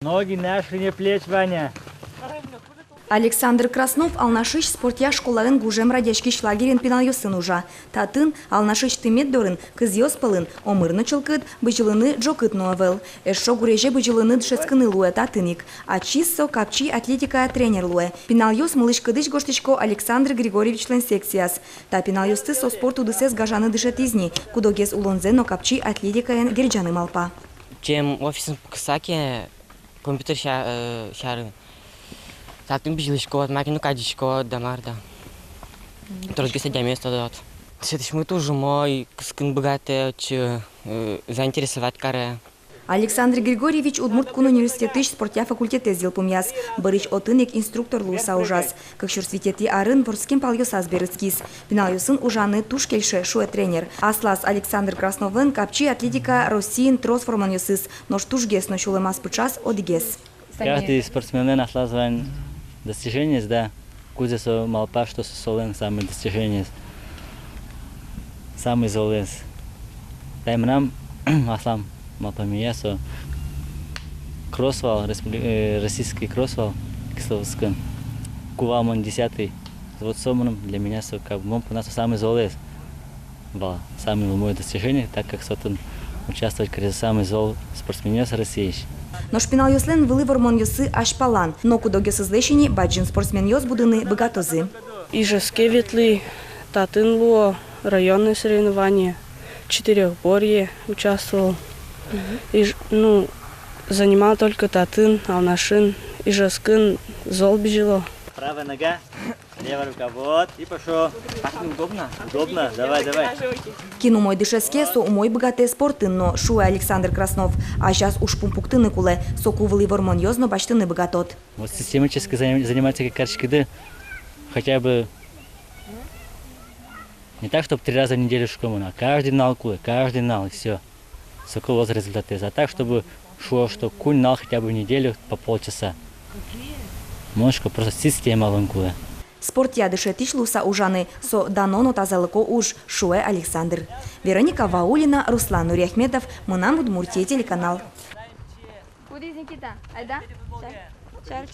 Ноги на ширине плеч, Ваня. Александр Краснов алнашыш спортя школарын гужем радячкиш лагерен пиналйосын ужа. Татын алнашыш тымет дорын кыз йоспалын омырны чылкыт, бычылыны джокыт нуавел. Эшо гуреже бычылыны дшескыны луэ татыник. А чиссо капчи атлетика тренер луэ. Пиналйос мылышкыдыш гоштичко Александр Григорьевич лен секцияс. Та пиналйосты со спорту дысес гажаны дышетизни. Кудогес улонзе но капчи атлетика ен герджаны малпа. Чем офисын кысаке компьютер шары. Татын бижилишко, макину кадишко, дамарда. Только сидя место дает. Сетиш мы тоже мой кыскын богатый, заинтересовать каре. Александр Григорьевич Удмурткун университетыш спортя факультете зилпумяс. Барыч отынек инструктор луса ужас. Как шурсвитети арын ворским палйосас берыцкис. Пиналйосын ужаны тушкельше шуэ тренер. Аслас Александр Красновен капчи атлетика Россиин трос форманьосыс. Нош тушгес, но шулемас пучас одигес. Каждый спортсмен ослазван достижения, да. Кузесо малпа, что солен самые достижения. Самый золен. Таймнам аслам малпамиясо. Кроссвал, российский кроссвал, кисловском. Кувалмон 10-й. Вот соманом для меня как бы у нас самый золен. Было самое мое достижение, так как сотон участвовать в самый зол спортсмен с России. Но шпинал йослен вели вормон йосы аж палан. Но кудогес излечені баджин спортсмен йос будыны богатозы. Ижевске ветли, Татынло, районные соревнования, Четырехборье участвовал. Занимал только Татын, Алнашин, Ижевскин, зол бежало. Правая нога, левая рука, вот, и пошел. Так неудобно. Удобно? Давай. Кину мой дышеске со умой богатые спорты, но шуэ Александр Краснов. А сейчас уж пумпуктыны куле, со кували вормон йозно бачтыны богатот. Вот систематически заниматься как карточки, хотя бы не так, чтобы 3 раза в неделю в школу, а каждый нал куле, каждый нал, и все. Сокол результаты. А так, чтобы шло, что куль нал хотя бы в неделю по полчаса. Немножко просто система ланкуя. Спортя дышетиш луса ужаны, со даноно тазалыко уж шуэ Александр. Вероника Ваулина, Руслан Нуриахметов, Мынам Удмуртия, телеканал. Куда из Никита? Айда? Чай.